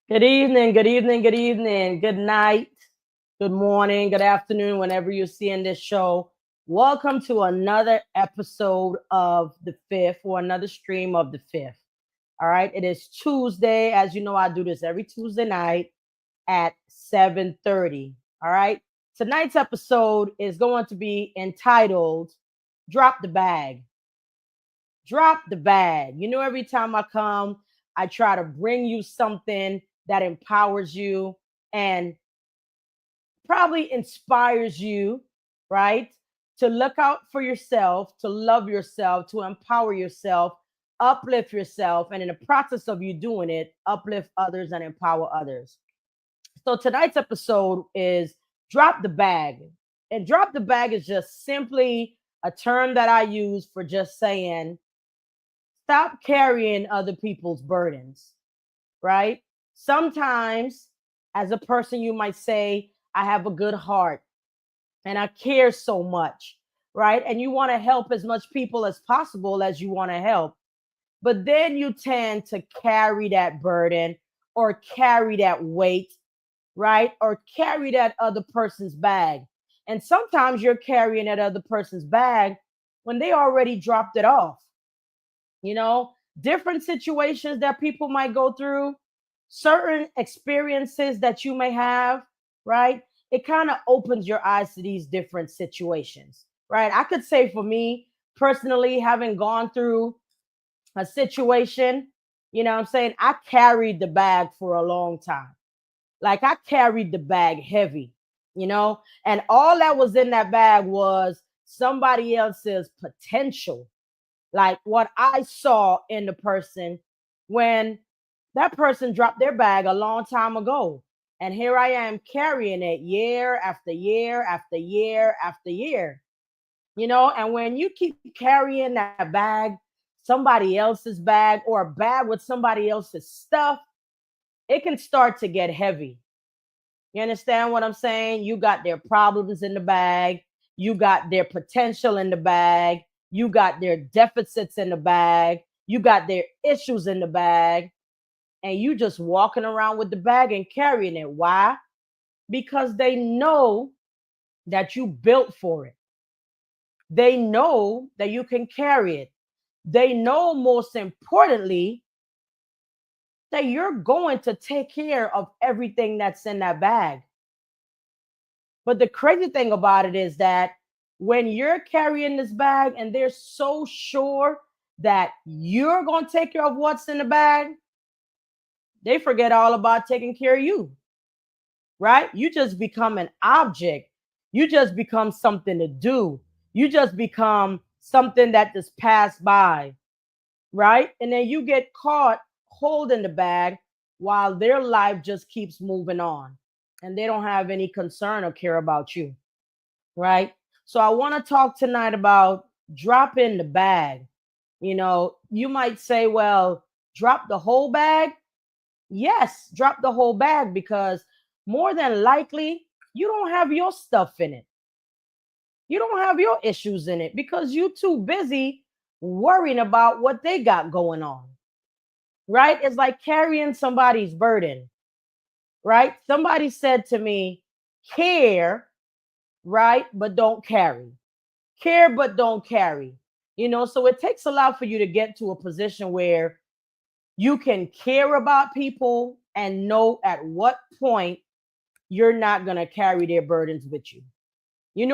Good evening, good evening, good evening, good night, good morning, good afternoon, whenever you're seeing this show. Welcome to another episode of The Fifth or another stream of The Fifth. All right, it is Tuesday. As you know, I do this every Tuesday night at 7:30. All right, tonight's episode is going to be entitled Drop the Bag. Drop the bag. You know, every time I come, I try to bring you something that empowers you and probably inspires you, right? To look out for yourself, to love yourself, to empower yourself, uplift yourself, and in the process of you doing it, uplift others and empower others. So tonight's episode is Drop the Bag. And drop the bag is just simply a term that I use for just saying stop carrying other people's burdens, right? Sometimes, as a person, you might say, I have a good heart and I care so much, right? And you want to help as much people as possible as you want to help. But then you tend to carry that burden or carry that weight, right? Or carry that other person's bag. And sometimes you're carrying that other person's bag when they already dropped it off. You know, different situations that people might go through, certain experiences that you may have, right? It kind of opens your eyes to these different situations, right? I could say for me personally, having gone through a situation, you know what I'm saying? I carried the bag for a long time. Like I carried the bag heavy, and all that was in that bag was somebody else's potential, like what I saw in the person when that person dropped their bag a long time ago. And here I am carrying it year after year after year after year. And when you keep carrying that bag, somebody else's bag, or a bag with somebody else's stuff, it can start to get heavy. You understand what I'm saying? You got their problems in the bag. You got their potential in the bag. You got their deficits in the bag. You got their issues in the bag. And you just walking around with the bag and carrying it. Why? Because they know that you built for it. They know that you can carry it. They know, most importantly, that you're going to take care of everything that's in that bag. But the crazy thing about it is that when you're carrying this bag and they're so sure that you're going to take care of what's in the bag, they forget all about taking care of you, right? You just become an object. You just become something to do. You just become something that just passed by, right? And then you get caught holding the bag while their life just keeps moving on and they don't have any concern or care about you, right? So I want to talk tonight about dropping the bag. You might say, well, drop the whole bag. Yes, drop the whole bag because more than likely you don't have your stuff in it. You don't have your issues in it because you're too busy worrying about what they got going on, right? It's like carrying somebody's burden, right? Somebody said to me, care, right? But don't carry. Care but don't carry. So it takes a lot for you to get to a position where you can care about people and know at what point you're not going to carry their burdens with you.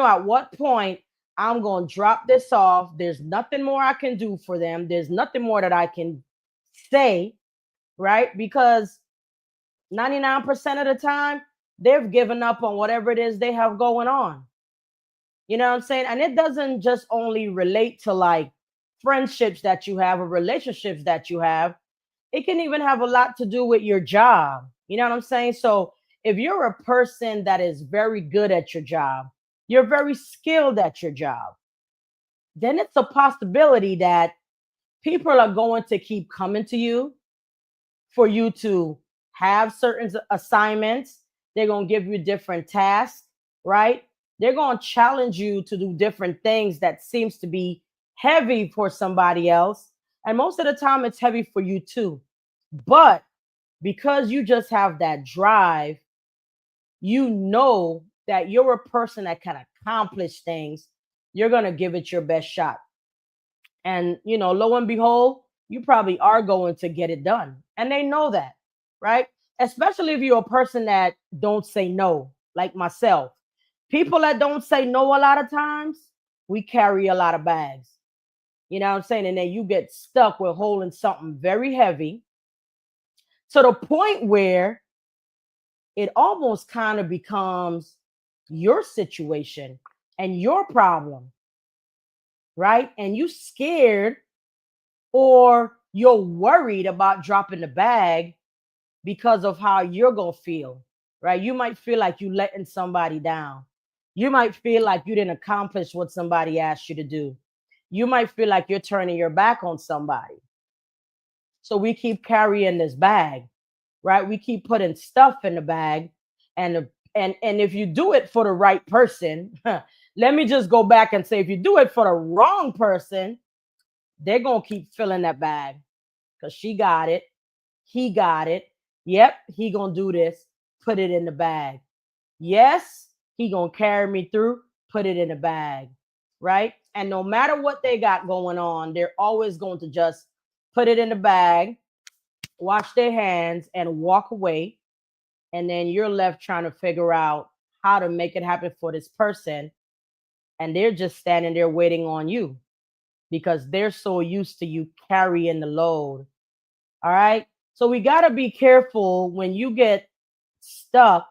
At what point I'm going to drop this off. There's nothing more I can do for them. There's nothing more that I can say, right? Because 99% of the time they've given up on whatever it is they have going on. You know what I'm saying? And it doesn't just only relate to like friendships that you have or relationships that you have. It can even have a lot to do with your job. You know what I'm saying? So if you're a person that is very good at your job, you're very skilled at your job, then it's a possibility that people are going to keep coming to you for you to have certain assignments. They're going to give you different tasks, right? They're going to challenge you to do different things that seems to be heavy for somebody else. And most of the time it's heavy for you too. But because you just have that drive, you know that you're a person that can accomplish things. You're going to give it your best shot. And, lo and behold, you probably are going to get it done. And they know that, right? Especially if you're a person that don't say no, like myself. People that don't say no a lot of times, we carry a lot of bags. You know what I'm saying? And then you get stuck with holding something very heavy to the point where it almost kind of becomes your situation and your problem, right? And you scared or you're worried about dropping the bag because of how you're going to feel, right? You might feel like you letting somebody down. You might feel like you didn't accomplish what somebody asked you to do. You might feel like you're turning your back on somebody. So we keep carrying this bag, right? We keep putting stuff in the bag, and if you do it for the right person, let me just go back and say, if you do it for the wrong person, they're going to keep filling that bag because she got it. He got it. Yep, he going to do this. Put it in the bag. Yes, he going to carry me through. Put it in the bag, right? And no matter what they got going on, they're always going to just put it in the bag, wash their hands, and walk away. And then you're left trying to figure out how to make it happen for this person. And they're just standing there waiting on you because they're so used to you carrying the load. All right. So we got to be careful when you get stuck,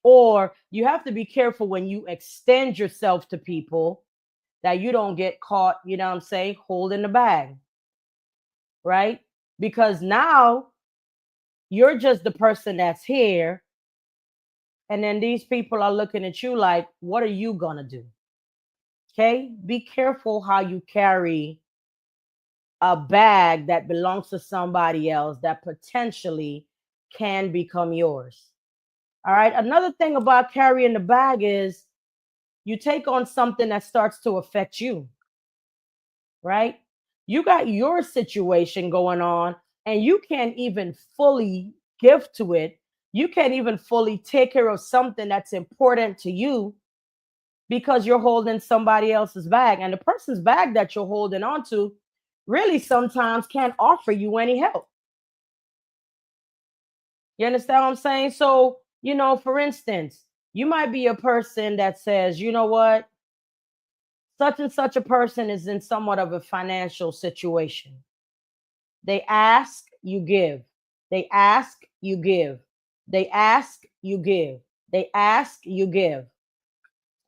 or you have to be careful when you extend yourself to people that you don't get caught, you know what I'm saying, holding the bag. Right. Because now you're just the person that's here. And then these people are looking at you like, what are you going to do? Okay. Be careful how you carry a bag that belongs to somebody else that potentially can become yours. All right. Another thing about carrying the bag is you take on something that starts to affect you, right? You got your situation going on and you can't even fully give to it. You can't even fully take care of something that's important to you because you're holding somebody else's bag. And the person's bag that you're holding onto really sometimes can't offer you any help. You understand what I'm saying? So, for instance, you might be a person that says, you know what? Such and such a person is in somewhat of a financial situation. They ask, you give. They ask, you give. They ask, you give. They ask, you give.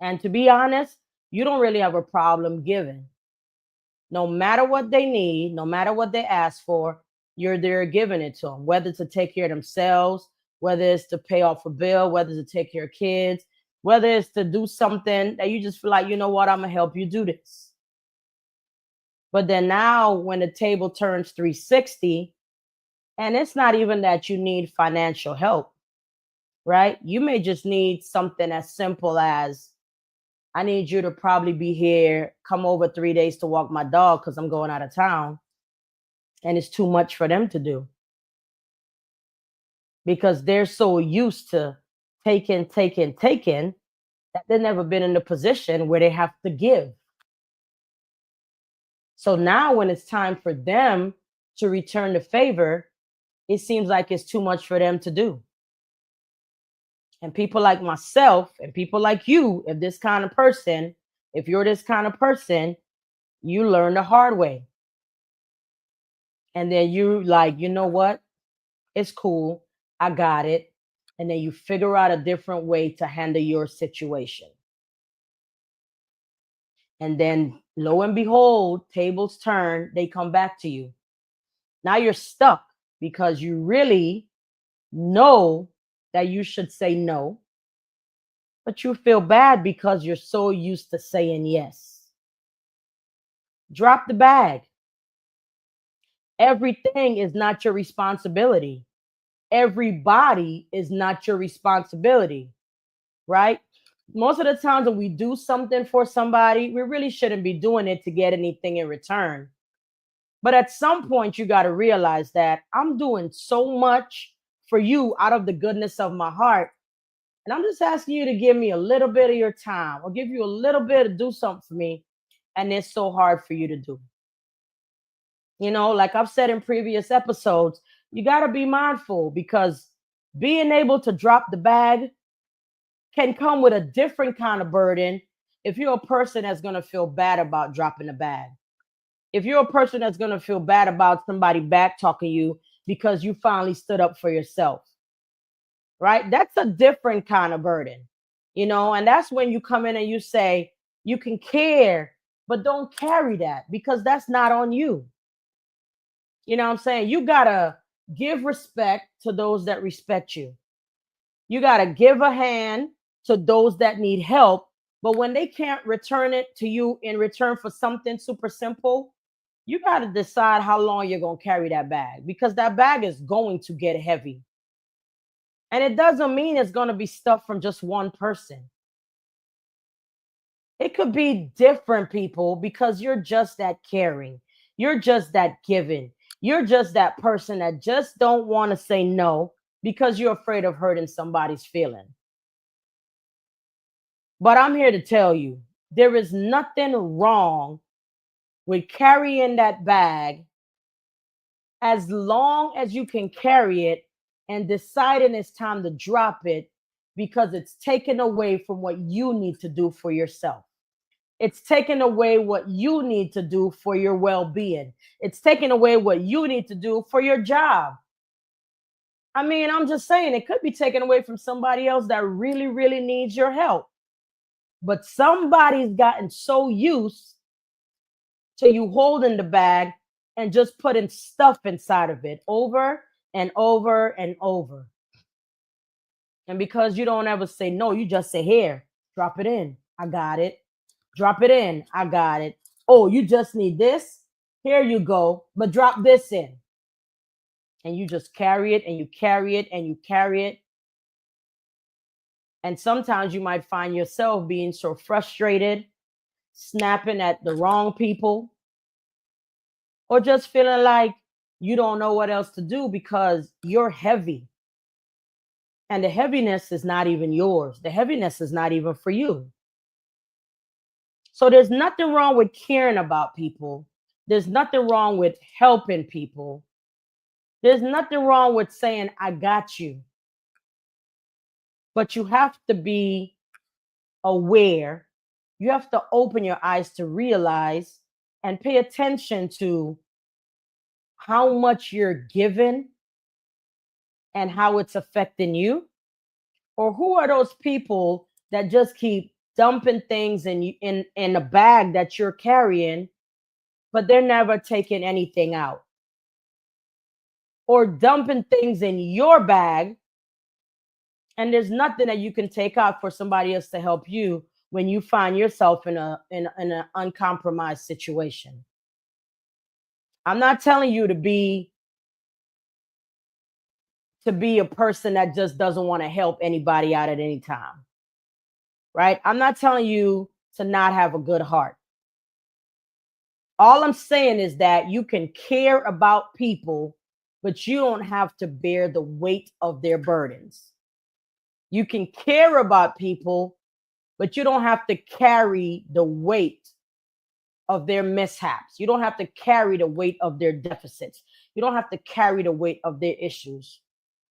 And to be honest, you don't really have a problem giving. No matter what they need, no matter what they ask for, you're there giving it to them, whether to take care of themselves, whether it's to pay off a bill, whether to take care of kids, whether it's to do something that you just feel like, you know what, I'm going to help you do this. But then now when the table turns 360, and it's not even that you need financial help, right? You may just need something as simple as, I need you to probably be here, come over 3 days to walk my dog because I'm going out of town. And it's too much for them to do because they're so used to taking that they've never been in a position where they have to give. So now when it's time for them to return the favor, it seems like it's too much for them to do. And people like myself and people like you, if you're this kind of person, you learn the hard way. And then you like, you know what? It's cool. I got it. And then you figure out a different way to handle your situation. And then lo and behold, tables turn, they come back to you. Now you're stuck because you really know that you should say no, but you feel bad because you're so used to saying yes. Drop the bag. Everything is not your responsibility. Everybody is not your responsibility, right? Most of the times when we do something for somebody, we really shouldn't be doing it to get anything in return. But at some point, you got to realize that I'm doing so much for you out of the goodness of my heart. And I'm just asking you to give me a little bit of your time or give you a little bit to do something for me. And it's so hard for you to do. You know, like I've said in previous episodes, you got to be mindful because being able to drop the bag can come with a different kind of burden if you're a person that's going to feel bad about dropping the bag. If you're a person that's going to feel bad about somebody back talking you because you finally stood up for yourself, right? That's a different kind of burden, you know, and that's when you come in and you say, you can care, but don't carry that because that's not on you. You know what I'm saying? You got to give respect to those that respect you. You got to give a hand to those that need help. But when they can't return it to you in return for something super simple, you got to decide how long you're going to carry that bag because that bag is going to get heavy. And it doesn't mean it's going to be stuff from just one person. It could be different people because you're just that caring. You're just that giving. You're just that person that just don't want to say no because you're afraid of hurting somebody's feeling. But I'm here to tell you, there is nothing wrong with carrying that bag as long as you can carry it and deciding it's time to drop it because it's taken away from what you need to do for yourself. It's taking away what you need to do for your well-being. It's taking away what you need to do for your job. I mean, I'm just saying it could be taken away from somebody else that really, really needs your help. But somebody's gotten so used to you holding the bag and just putting stuff inside of it over and over and over. And because you don't ever say no, you just say, here, drop it in. I got it. Drop it in. I got it. Oh, you just need this? Here you go. But drop this in. And you just carry it and you carry it and you carry it. And sometimes you might find yourself being so frustrated, snapping at the wrong people, or just feeling like you don't know what else to do because you're heavy. And the heaviness is not even yours. The heaviness is not even for you. So there's nothing wrong with caring about people. There's nothing wrong with helping people. There's nothing wrong with saying, I got you. But you have to be aware. You have to open your eyes to realize and pay attention to how much you're given and how it's affecting you. Or who are those people that just keep dumping things in a bag that you're carrying, but they're never taking anything out? Or dumping things in your bag, and there's nothing that you can take out for somebody else to help you when you find yourself in an uncompromised situation. I'm not telling you to be a person that just doesn't want to help anybody out at any time. Right? I'm not telling you to not have a good heart. All I'm saying is that you can care about people, but you don't have to bear the weight of their burdens. You can care about people, but you don't have to carry the weight of their mishaps. You don't have to carry the weight of their deficits. You don't have to carry the weight of their issues.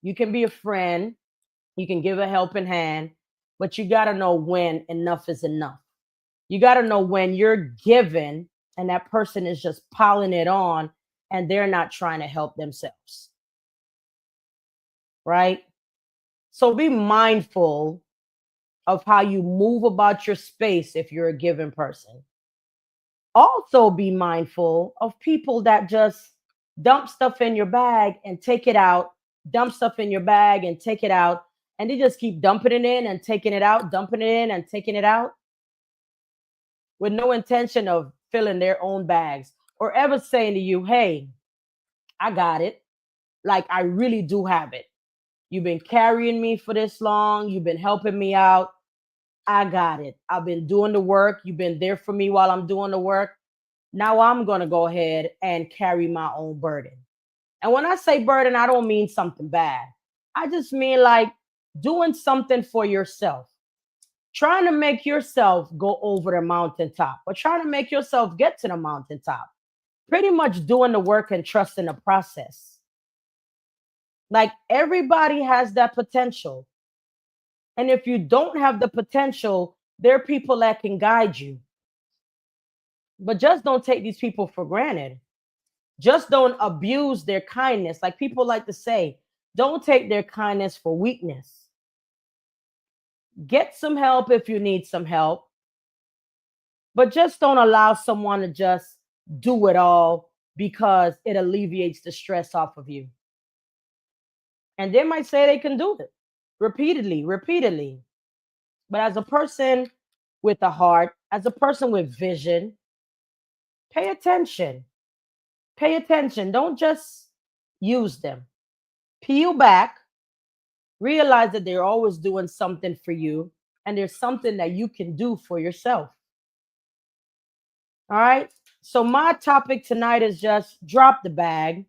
You can be a friend. You can give a helping hand, but you got to know when enough is enough. You got to know when you're given and that person is just piling it on and they're not trying to help themselves. Right? So be mindful of how you move about your space if you're a given person. Also be mindful of people that just dump stuff in your bag and take it out, dump stuff in your bag and take it out, and they just keep dumping it in and taking it out, dumping it in and taking it out with no intention of filling their own bags or ever saying to you, hey, I got it. Like, I really do have it. You've been carrying me for this long. You've been helping me out. I got it. I've been doing the work. You've been there for me while I'm doing the work. Now I'm going to go ahead and carry my own burden. And when I say burden, I don't mean something bad. I just mean like doing something for yourself, trying to make yourself go over the mountaintop or trying to make yourself get to the mountaintop. Pretty much doing the work and trusting the process. Like everybody has that potential. And if you don't have the potential, there are people that can guide you. But just don't take these people for granted. Just don't abuse their kindness. Like people like to say, don't take their kindness for weakness. Get some help if you need some help, but just don't allow someone to just do it all because it alleviates the stress off of you. And they might say they can do it repeatedly, repeatedly. But as a person with a heart, as a person with vision, pay attention. Pay attention. Don't just use them. Peel back, realize that they're always doing something for you, and there's something that you can do for yourself. All right. So, my topic tonight is just drop the bag,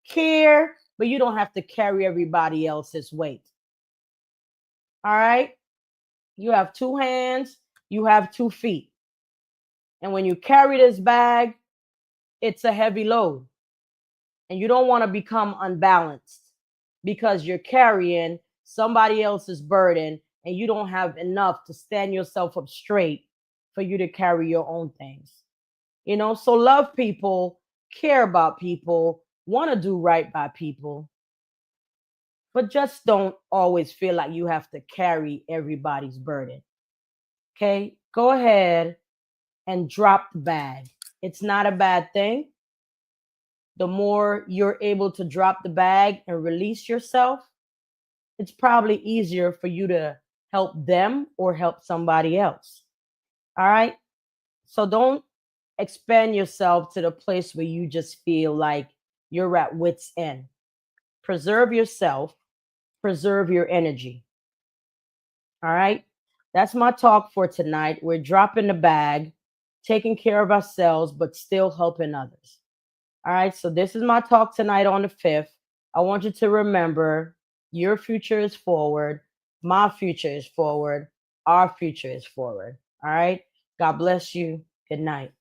care, but you don't have to carry everybody else's weight. All right. You have two hands, you have 2 feet. And when you carry this bag, it's a heavy load. And you don't want to become unbalanced because you're carrying somebody else's burden and you don't have enough to stand yourself up straight for you to carry your own things. So love people, care about people, want to do right by people, but just don't always feel like you have to carry everybody's burden. Okay? Go ahead and drop the bag. It's not a bad thing. The more you're able to drop the bag and release yourself, it's probably easier for you to help them or help somebody else. All right? So don't expand yourself to the place where you just feel like you're at wit's end. Preserve yourself, preserve your energy. All right? That's my talk for tonight. We're dropping the bag, taking care of ourselves, but still helping others. All right? So this is my talk tonight on the 5th. I want you to remember your future is forward, my future is forward, our future is forward. All right? God bless you. Good night.